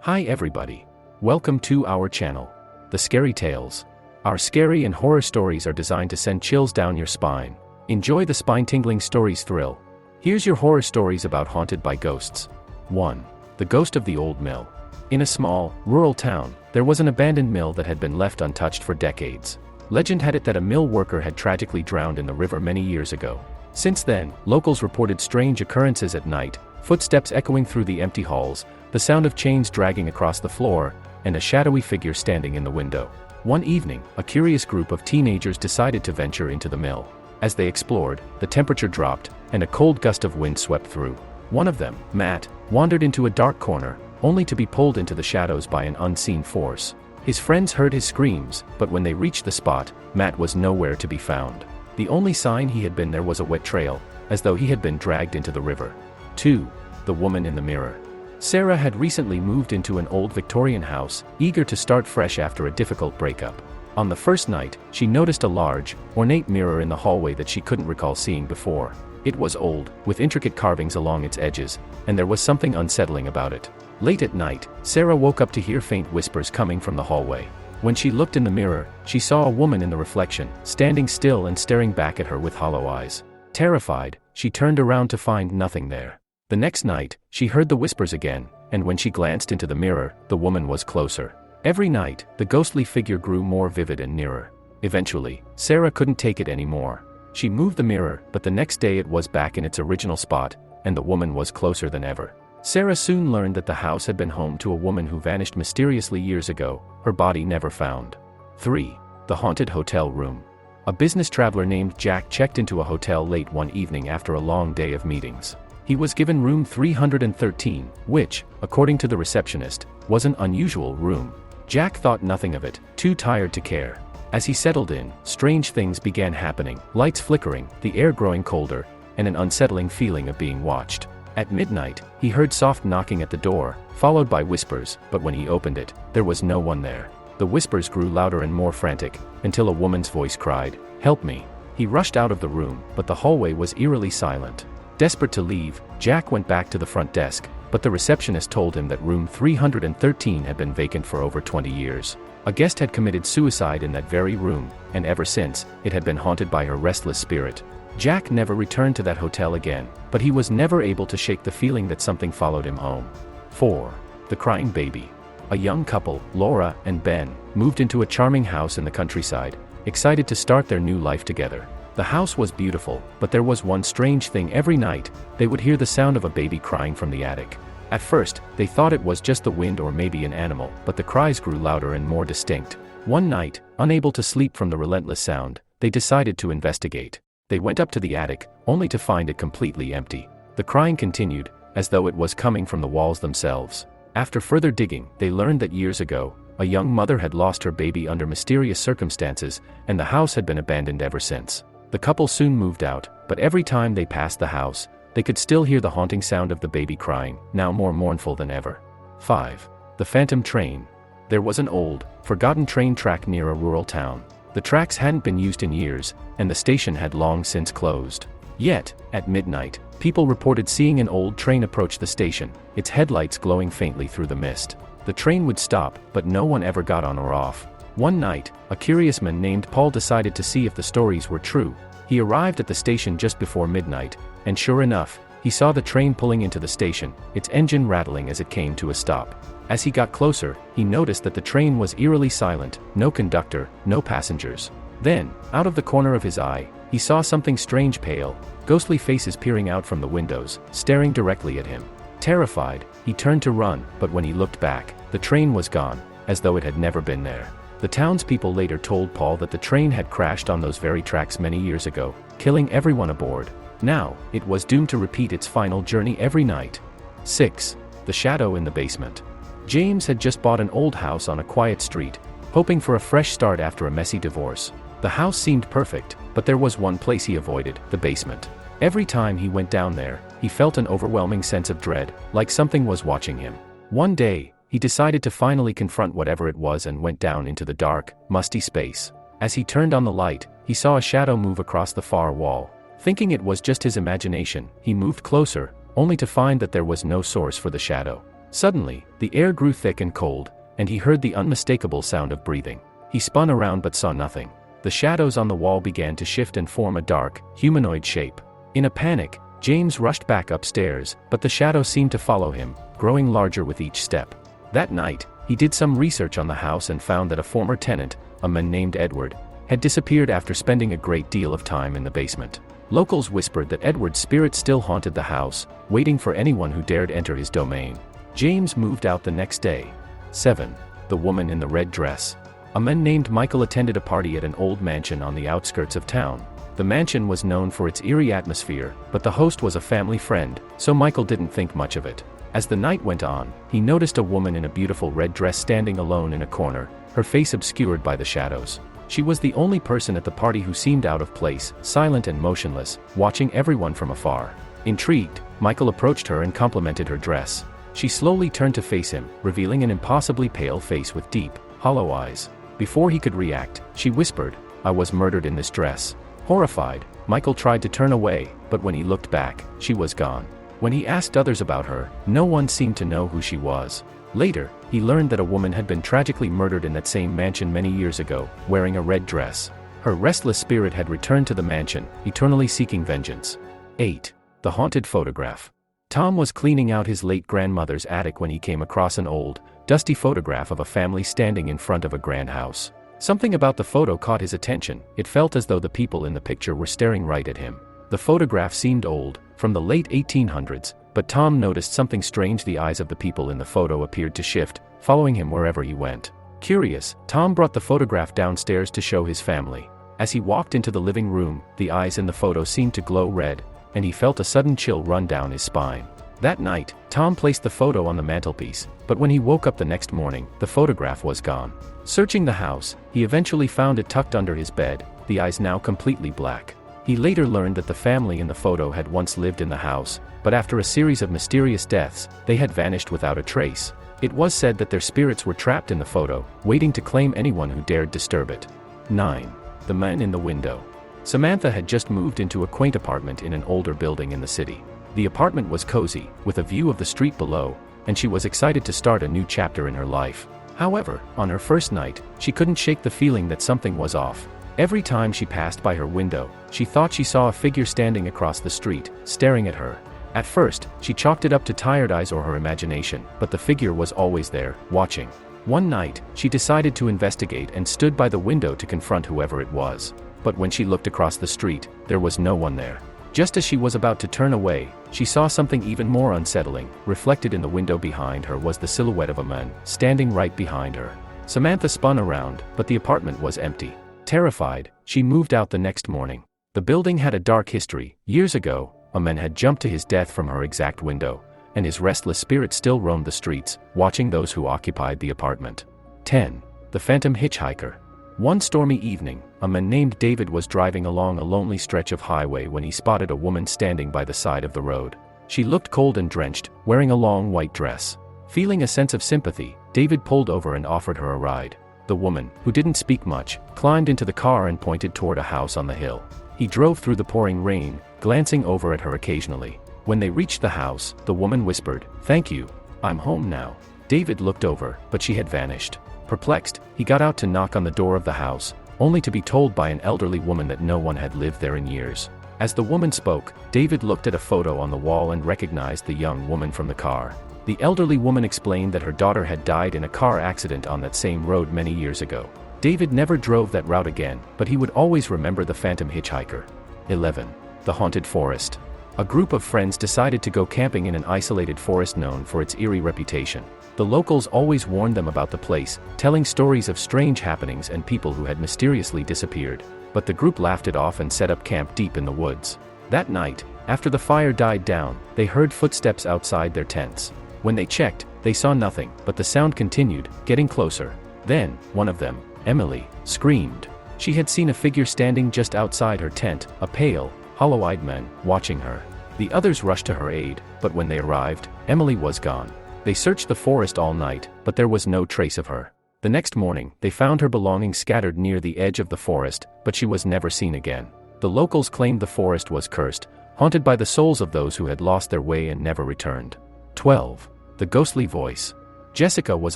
Hi everybody. Welcome to our channel, The Scary Tales. Our scary and horror stories are designed to send chills down your spine. Enjoy the spine-tingling stories thrill. Here's your horror stories about haunted by ghosts. 1. The Ghost of the Old Mill. In a small, rural town, there was an abandoned mill that had been left untouched for decades. Legend had it that a mill worker had tragically drowned in the river many years ago. Since then, locals reported strange occurrences at night, footsteps echoing through the empty halls, the sound of chains dragging across the floor, and a shadowy figure standing in the window. One evening, a curious group of teenagers decided to venture into the mill. As they explored, the temperature dropped, and a cold gust of wind swept through. One of them, Matt, wandered into a dark corner, only to be pulled into the shadows by an unseen force. His friends heard his screams, but when they reached the spot, Matt was nowhere to be found. The only sign he had been there was a wet trail, as though he had been dragged into the river. 2. The Woman in the Mirror. Sarah had recently moved into an old Victorian house, eager to start fresh after a difficult breakup. On the first night, she noticed a large, ornate mirror in the hallway that she couldn't recall seeing before. It was old, with intricate carvings along its edges, and there was something unsettling about it. Late at night, Sarah woke up to hear faint whispers coming from the hallway. When she looked in the mirror, she saw a woman in the reflection, standing still and staring back at her with hollow eyes. Terrified, she turned around to find nothing there. The next night, she heard the whispers again, and when she glanced into the mirror, the woman was closer. Every night, the ghostly figure grew more vivid and nearer. Eventually, Sarah couldn't take it anymore. She moved the mirror, but the next day it was back in its original spot, and the woman was closer than ever. Sarah soon learned that the house had been home to a woman who vanished mysteriously years ago, her body never found. 3. The Haunted Hotel Room. A business traveler named Jack checked into a hotel late one evening after a long day of meetings. He was given room 313, which, according to the receptionist, was an unusual room. Jack thought nothing of it, too tired to care. As he settled in, strange things began happening, lights flickering, the air growing colder, and an unsettling feeling of being watched. At midnight, he heard soft knocking at the door, followed by whispers, but when he opened it, there was no one there. The whispers grew louder and more frantic, until a woman's voice cried, "Help me." He rushed out of the room, but the hallway was eerily silent. Desperate to leave, Jack went back to the front desk, but the receptionist told him that room 313 had been vacant for over 20 years. A guest had committed suicide in that very room, and ever since, it had been haunted by her restless spirit. Jack never returned to that hotel again, but he was never able to shake the feeling that something followed him home. 4. The Crying Baby. A young couple, Laura and Ben, moved into a charming house in the countryside, excited to start their new life together. The house was beautiful, but there was one strange thing. Every night, they would hear the sound of a baby crying from the attic. At first, they thought it was just the wind or maybe an animal, but the cries grew louder and more distinct. One night, unable to sleep from the relentless sound, they decided to investigate. They went up to the attic, only to find it completely empty. The crying continued, as though it was coming from the walls themselves. After further digging, they learned that years ago, a young mother had lost her baby under mysterious circumstances, and the house had been abandoned ever since. The couple soon moved out, but every time they passed the house, they could still hear the haunting sound of the baby crying, now more mournful than ever. 5. The Phantom Train. There was an old, forgotten train track near a rural town. The tracks hadn't been used in years, and the station had long since closed. Yet, at midnight, people reported seeing an old train approach the station, its headlights glowing faintly through the mist. The train would stop, but no one ever got on or off. One night, a curious man named Paul decided to see if the stories were true. He arrived at the station just before midnight, and sure enough, he saw the train pulling into the station, its engine rattling as it came to a stop. As he got closer, he noticed that the train was eerily silent, no conductor, no passengers. Then, out of the corner of his eye, he saw something strange, pale, ghostly faces peering out from the windows, staring directly at him. Terrified, he turned to run, but when he looked back, the train was gone, as though it had never been there. The townspeople later told Paul that the train had crashed on those very tracks many years ago, killing everyone aboard. Now, it was doomed to repeat its final journey every night. 6. The Shadow in the Basement. James had just bought an old house on a quiet street, hoping for a fresh start after a messy divorce. The house seemed perfect, but there was one place he avoided, the basement. Every time he went down there, he felt an overwhelming sense of dread, like something was watching him. One day, he decided to finally confront whatever it was and went down into the dark, musty space. As he turned on the light, he saw a shadow move across the far wall. Thinking it was just his imagination, he moved closer, only to find that there was no source for the shadow. Suddenly, the air grew thick and cold, and he heard the unmistakable sound of breathing. He spun around but saw nothing. The shadows on the wall began to shift and form a dark, humanoid shape. In a panic, James rushed back upstairs, but the shadow seemed to follow him, growing larger with each step. That night, he did some research on the house and found that a former tenant, a man named Edward, had disappeared after spending a great deal of time in the basement. Locals whispered that Edward's spirit still haunted the house, waiting for anyone who dared enter his domain. James moved out the next day. 7. The woman in the red dress. A man named Michael attended a party at an old mansion on the outskirts of town. The mansion was known for its eerie atmosphere, but the host was a family friend, so Michael didn't think much of it. As the night went on, he noticed a woman in a beautiful red dress standing alone in a corner, her face obscured by the shadows. She was the only person at the party who seemed out of place, silent and motionless, watching everyone from afar. Intrigued, Michael approached her and complimented her dress. She slowly turned to face him, revealing an impossibly pale face with deep, hollow eyes. Before he could react, she whispered, "I was murdered in this dress." Horrified, Michael tried to turn away, but when he looked back, she was gone. When he asked others about her, no one seemed to know who she was. Later, he learned that a woman had been tragically murdered in that same mansion many years ago, wearing a red dress. Her restless spirit had returned to the mansion, eternally seeking vengeance. 8. The haunted photograph. Tom was cleaning out his late grandmother's attic when he came across an old, dusty photograph of a family standing in front of a grand house. Something about the photo caught his attention. It felt as though the people in the picture were staring right at him. The photograph seemed old, from the late 1800s, but Tom noticed something strange. The eyes of the people in the photo appeared to shift, following him wherever he went. Curious, Tom brought the photograph downstairs to show his family. As he walked into the living room, the eyes in the photo seemed to glow red, and he felt a sudden chill run down his spine. That night, Tom placed the photo on the mantelpiece, but when he woke up the next morning, the photograph was gone. Searching the house, he eventually found it tucked under his bed, the eyes now completely black. He later learned that the family in the photo had once lived in the house, but after a series of mysterious deaths, they had vanished without a trace. It was said that their spirits were trapped in the photo, waiting to claim anyone who dared disturb it. 9. The man in the window. Samantha had just moved into a quaint apartment in an older building in the city. The apartment was cozy, with a view of the street below, and she was excited to start a new chapter in her life. However, on her first night, she couldn't shake the feeling that something was off. Every time she passed by her window, she thought she saw a figure standing across the street, staring at her. At first, she chalked it up to tired eyes or her imagination, but the figure was always there, watching. One night, she decided to investigate and stood by the window to confront whoever it was. But when she looked across the street, there was no one there. Just as she was about to turn away, she saw something even more unsettling. Reflected in the window behind her was the silhouette of a man, standing right behind her. Samantha spun around, but the apartment was empty. Terrified, she moved out the next morning. The building had a dark history. Years ago, a man had jumped to his death from her exact window, and his restless spirit still roamed the streets, watching those who occupied the apartment. 10. The phantom hitchhiker. One stormy evening, a man named David was driving along a lonely stretch of highway when he spotted a woman standing by the side of the road. She looked cold and drenched, wearing a long white dress. Feeling a sense of sympathy, David pulled over and offered her a ride. The woman, who didn't speak much, climbed into the car and pointed toward a house on the hill. He drove through the pouring rain, glancing over at her occasionally. When they reached the house, the woman whispered, "Thank you. I'm home now." David looked over, but she had vanished. Perplexed, he got out to knock on the door of the house, only to be told by an elderly woman that no one had lived there in years. As the woman spoke, David looked at a photo on the wall and recognized the young woman from the car. The elderly woman explained that her daughter had died in a car accident on that same road many years ago. David never drove that route again, but he would always remember the phantom hitchhiker. 11. The haunted forest. A group of friends decided to go camping in an isolated forest known for its eerie reputation. The locals always warned them about the place, telling stories of strange happenings and people who had mysteriously disappeared. But the group laughed it off and set up camp deep in the woods. That night, after the fire died down, they heard footsteps outside their tents. When they checked, they saw nothing, but the sound continued, getting closer. Then, one of them, Emily, screamed. She had seen a figure standing just outside her tent, a pale, hollow-eyed man, watching her. The others rushed to her aid, but when they arrived, Emily was gone. They searched the forest all night, but there was no trace of her. The next morning, they found her belongings scattered near the edge of the forest, but she was never seen again. The locals claimed the forest was cursed, haunted by the souls of those who had lost their way and never returned. 12. The ghostly voice. Jessica was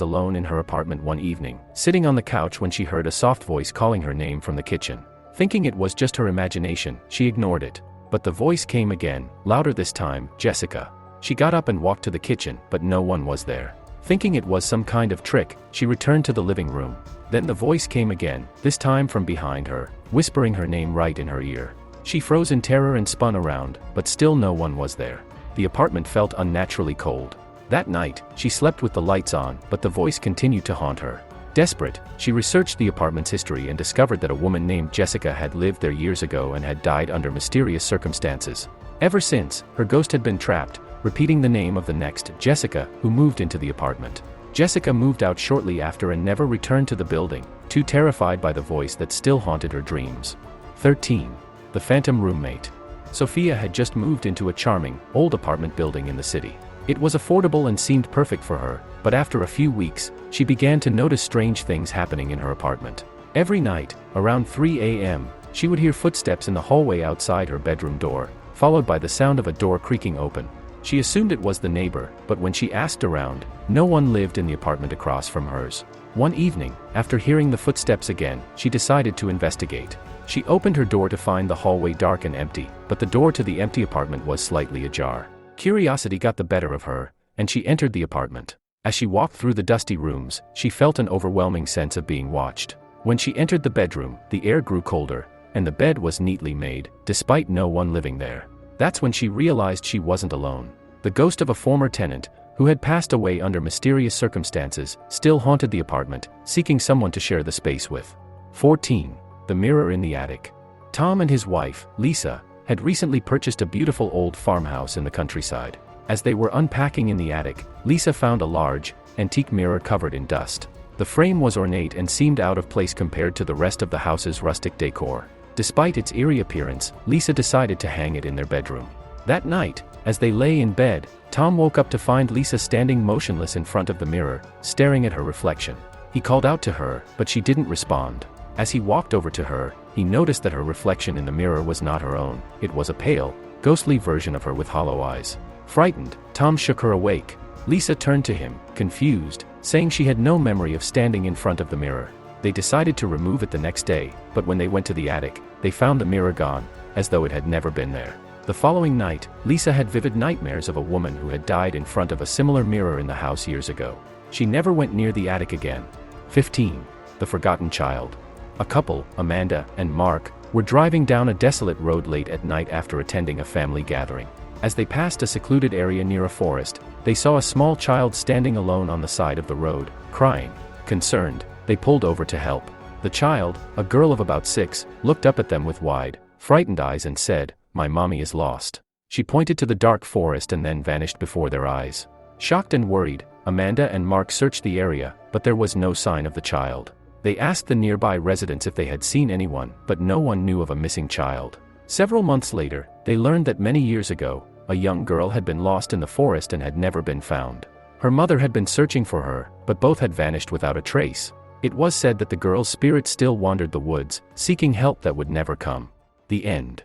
alone in her apartment one evening, sitting on the couch when she heard a soft voice calling her name from the kitchen. Thinking it was just her imagination, she ignored it. But the voice came again, louder this time, Jessica. She got up and walked to the kitchen, but no one was there. Thinking it was some kind of trick, she returned to the living room. Then the voice came again, this time from behind her, whispering her name right in her ear. She froze in terror and spun around, but still no one was there. The apartment felt unnaturally cold. That night, she slept with the lights on, but the voice continued to haunt her. Desperate, she researched the apartment's history and discovered that a woman named Jessica had lived there years ago and had died under mysterious circumstances. Ever since, her ghost had been trapped, repeating the name of the next Jessica who moved into the apartment. Jessica moved out shortly after and never returned to the building, too terrified by the voice that still haunted her dreams. 13. The Phantom Roommate. Sophia had just moved into a charming, old apartment building in the city. It was affordable and seemed perfect for her, but after a few weeks, she began to notice strange things happening in her apartment. Every night, around 3 a.m., she would hear footsteps in the hallway outside her bedroom door, followed by the sound of a door creaking open. She assumed it was the neighbor, but when she asked around, no one lived in the apartment across from hers. One evening, after hearing the footsteps again, she decided to investigate. She opened her door to find the hallway dark and empty, but the door to the empty apartment was slightly ajar. Curiosity got the better of her, and she entered the apartment. As she walked through the dusty rooms, she felt an overwhelming sense of being watched. When she entered the bedroom, the air grew colder, and the bed was neatly made, despite no one living there. That's when she realized she wasn't alone. The ghost of a former tenant, who had passed away under mysterious circumstances, still haunted the apartment, seeking someone to share the space with. 14. The Mirror in the Attic. Tom and his wife, Lisa, had recently purchased a beautiful old farmhouse in the countryside. As they were unpacking in the attic, Lisa found a large, antique mirror covered in dust. The frame was ornate and seemed out of place compared to the rest of the house's rustic decor. Despite its eerie appearance, Lisa decided to hang it in their bedroom. That night, as they lay in bed, Tom woke up to find Lisa standing motionless in front of the mirror, staring at her reflection. He called out to her, but she didn't respond. As he walked over to her, he noticed that her reflection in the mirror was not her own. It was a pale, ghostly version of her with hollow eyes. Frightened, Tom shook her awake. Lisa turned to him, confused, saying she had no memory of standing in front of the mirror. They decided to remove it the next day, but when they went to the attic, they found the mirror gone, as though it had never been there. The following night, Lisa had vivid nightmares of a woman who had died in front of a similar mirror in the house years ago. She never went near the attic again. 15. The Forgotten Child. A couple, Amanda and Mark, were driving down a desolate road late at night after attending a family gathering. As they passed a secluded area near a forest, they saw a small child standing alone on the side of the road, crying. Concerned, they pulled over to help. The child, a girl of about 6, looked up at them with wide, frightened eyes and said, "My mommy is lost." She pointed to the dark forest and then vanished before their eyes. Shocked and worried, Amanda and Mark searched the area, but there was no sign of the child. They asked the nearby residents if they had seen anyone, but no one knew of a missing child. Several months later, they learned that many years ago, a young girl had been lost in the forest and had never been found. Her mother had been searching for her, but both had vanished without a trace. It was said that the girl's spirit still wandered the woods, seeking help that would never come. The end.